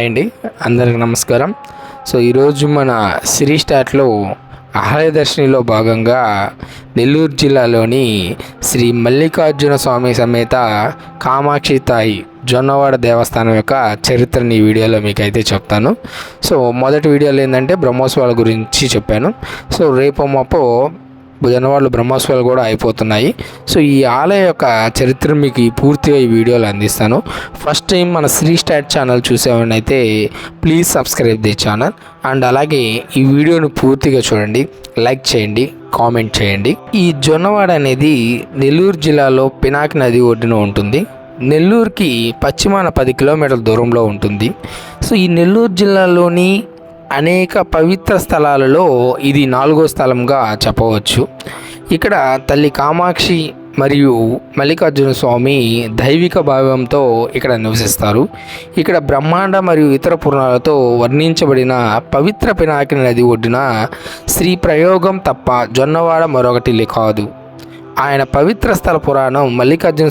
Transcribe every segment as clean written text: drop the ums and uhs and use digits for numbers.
Hi అండి, అందరికి నమస్కారం. సో ఈరోజు మన సిరీ స్టార్ట్లో ఆలయ దర్శనిలో భాగంగా నెల్లూరు జిల్లాలోని శ్రీ మల్లికార్జున స్వామి సమేత కామాక్షి తాయి జొన్నవాడ దేవస్థానం యొక్క చరిత్రని ఈ వీడియోలో మీకు అయితే చెప్తాను. సో మొదటి వీడియోలో ఏంటంటే బ్రహ్మోత్సవాల గురించి చెప్పాను. సో రేపు మాపో జొన్నవాడలో బ్రహ్మోత్సవాలు కూడా అయిపోతున్నాయి. సో ఈ ఆలయ యొక్క చరిత్ర మీకు పూర్తిగా ఈ వీడియోలో అందిస్తాను. ఫస్ట్ టైం మన శ్రీ స్టార్ట్ ఛానల్ చూసేవాడినైతే please subscribe the channel and అలాగే ఈ వీడియోను పూర్తిగా చూడండి, లైక్ చేయండి, కామెంట్ చేయండి. ఈ జొన్నవాడ అనేది నెల్లూరు జిల్లాలో పినాకి నది ఒడ్డున ఉంటుంది. నెల్లూరుకి పశ్చిమాన 10 కిలోమీటర్ల దూరంలో ఉంటుంది. సో ఈ నెల్లూరు జిల్లాలోని అనేక పవిత్ర స్థలాలలో ఇది 4వ స్థలంగా చెప్పవచ్చు. ఇక్కడ తల్లి కామాక్షి మరియు మల్లికార్జున స్వామి దైవిక భావంతో ఇక్కడ నివసిస్తారు. ఇక్కడ బ్రహ్మాండ మరియు ఇతర పురాణాలతో వర్ణించబడిన పవిత్ర పినాకి నది ఒడ్డున శ్రీ ప్రయోగం తప్ప జొన్నవాడ మరొకటి కాదు. ఆయన పవిత్ర స్థల పురాణం మల్లికార్జున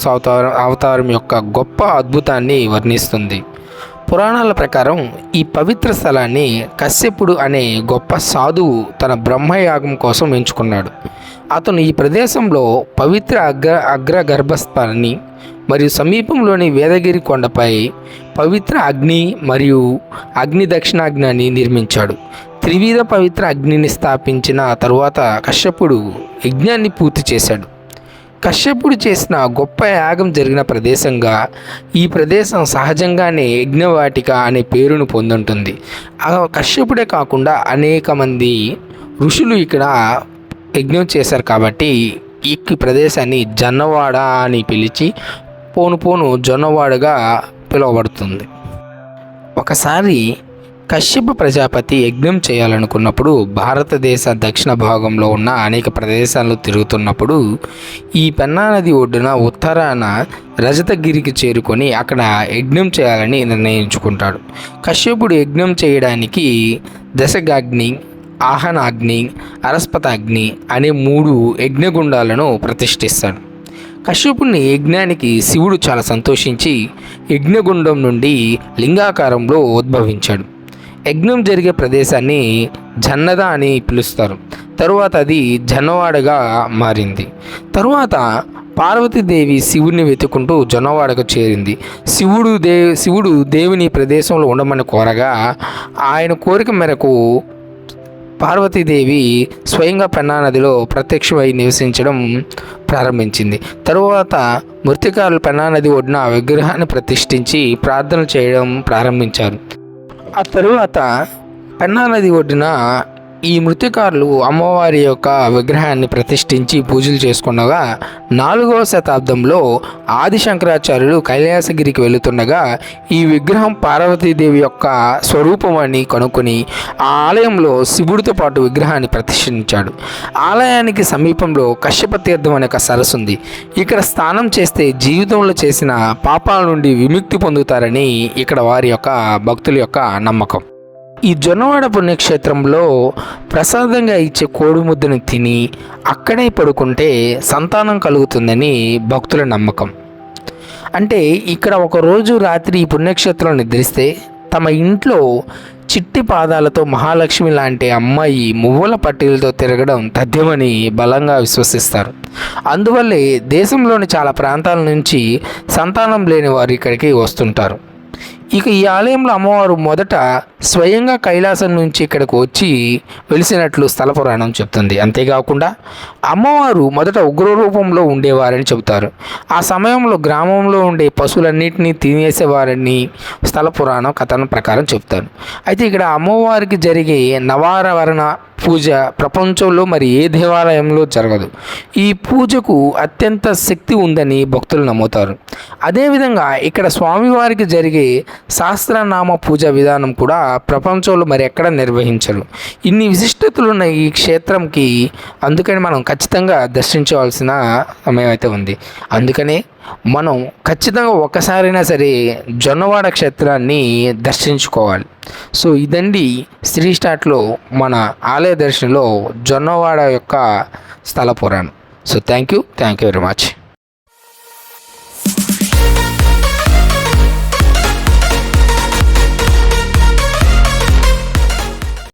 అవతారం యొక్క గొప్ప అద్భుతాన్ని వర్ణిస్తుంది. పురాణాల ప్రకారం ఈ పవిత్ర స్థలాన్ని కశ్యపుడు అనే గొప్ప సాధువు తన బ్రహ్మయాగం కోసం ఎంచుకున్నాడు. అతను ఈ ప్రదేశంలో పవిత్ర అగ్ర గర్భస్థాన్ని మరియు సమీపంలోని వేదగిరి కొండపై పవిత్ర అగ్ని మరియు అగ్ని దక్షిణాగ్ని నిర్మించాడు. త్రివిధ పవిత్ర అగ్నిని స్థాపించిన తరువాత కశ్యపుడు యజ్ఞాన్ని పూర్తి చేశాడు. కశ్యపుడు చేసిన గొప్ప యాగం జరిగిన ప్రదేశంగా ఈ ప్రదేశం సహజంగానే యజ్ఞవాటిక అనే పేరును పొందుంటుంది. కశ్యపుడే కాకుండా అనేక మంది ఋషులు ఇక్కడ యజ్ఞం చేశారు కాబట్టి ఈ ప్రదేశాన్ని జొన్నవాడ అని పిలిచి పోను జొన్నవాడగా పిలువబడుతుంది. ఒకసారి కశ్యప ప్రజాపతి యజ్ఞం చేయాలనుకున్నప్పుడు భారతదేశ దక్షిణ భాగంలో ఉన్న అనేక ప్రదేశాల్లో తిరుగుతున్నప్పుడు ఈ పెన్నా నది ఒడ్డున ఉత్తరాన రజతగిరికి చేరుకొని అక్కడ యజ్ఞం చేయాలని నిర్ణయించుకుంటాడు. కశ్యపుడు యజ్ఞం చేయడానికి దశగాగ్ని, ఆహనాగ్ని, అరస్పతాగ్ని అనే 3 యజ్ఞగుండాలను ప్రతిష్ఠిస్తాడు. కశ్యపుని యజ్ఞానికి శివుడు చాలా సంతోషించి యజ్ఞగుండం నుండి లింగాకారంలో ఉద్భవించాడు. యజ్ఞం జరిగే ప్రదేశాన్ని జన్నద అని పిలుస్తారు. తరువాత అది జొన్నవాడగా మారింది. తరువాత పార్వతీదేవి శివుడిని వెతుకుంటూ జొన్నవాడకు చేరింది. శివుడు దేవుని ప్రదేశంలో ఉండమని కోరగా ఆయన కోరిక మేరకు పార్వతీదేవి స్వయంగా పెన్నా నదిలో ప్రత్యక్షమై నివసించడం ప్రారంభించింది. తరువాత మృతికారులు పెన్నా నది ఒడ్డున విగ్రహాన్ని ప్రతిష్ఠించి ప్రార్థనలు చేయడం ప్రారంభించారు. ఆ తరువాత పెన్నా నది ఒడ్డున ఈ మృతికారులు అమ్మవారి యొక్క విగ్రహాన్ని ప్రతిష్ఠించి పూజలు చేసుకున్నగా 4వ శతాబ్దంలో ఆది శంకరాచార్యులు కైలాసగిరికి వెళుతుండగా ఈ విగ్రహం పార్వతీదేవి యొక్క స్వరూపం అని కనుక్కొని ఆ ఆలయంలో శివుడితో పాటు విగ్రహాన్ని ప్రతిష్ఠించాడు. ఆలయానికి సమీపంలో కశ్యప తీర్థం అనే ఒక సరస్సు ఉంది. ఇక్కడ స్నానం చేస్తే జీవితంలో చేసిన పాపాల నుండి విముక్తి పొందుతారని ఇక్కడ వారి యొక్క భక్తుల యొక్క నమ్మకం. ఈ జొన్నవాడ పుణ్యక్షేత్రంలో ప్రసాదంగా ఇచ్చే కోడిముద్దను తిని అక్కడే పడుకుంటే సంతానం కలుగుతుందని భక్తుల నమ్మకం. అంటే ఇక్కడ ఒకరోజు రాత్రి ఈ పుణ్యక్షేత్రంలో నిద్రిస్తే తమ ఇంట్లో చిట్టి పాదాలతో మహాలక్ష్మి లాంటి అమ్మాయి మువ్వల పట్టీలతో తిరగడం తథ్యమని బలంగా విశ్వసిస్తారు. అందువల్లే దేశంలోని చాలా ప్రాంతాల నుంచి సంతానం లేని వారు ఇక్కడికి వస్తుంటారు. ఇక ఈ ఆలయంలో అమ్మవారు మొదట స్వయంగా కైలాసం నుంచి ఇక్కడికి వచ్చి వెలిసినట్లు స్థల పురాణం చెప్తుంది. అంతేకాకుండా అమ్మవారు మొదట ఉగ్ర రూపంలో ఉండేవారని చెబుతారు. ఆ సమయంలో గ్రామంలో ఉండే పశువులన్నింటినీ తినేసేవారని స్థల పురాణం కథనం ప్రకారం చెప్తారు. అయితే ఇక్కడ అమ్మవారికి జరిగే నవారవరణ పూజ ప్రపంచంలో మరి ఏ దేవాలయంలో జరగదు. ఈ పూజకు అత్యంత శక్తి ఉందని భక్తులు నమ్ముతారు. అదేవిధంగా ఇక్కడ స్వామివారికి జరిగే సహస్రనామ పూజ విధానం కూడా ప్రపంచంలో మరి ఎక్కడ నిర్వహించరు. ఇన్ని విశిష్టతలు ఉన్న ఈ క్షేత్రంకి అందుకని మనం ఖచ్చితంగా దర్శించవలసిన సమయం అయితే ఉంది. అందుకనే మనం ఖచ్చితంగా ఒక్కసారైనా సరే జొన్నవాడ క్షేత్రాన్ని దర్శించుకోవాలి. సో ఇదండి శ్రీ స్టార్ట్లో మన ఆలయ దర్శనంలో జొన్నవాడ యొక్క స్థల పురాణం. So thank you very much.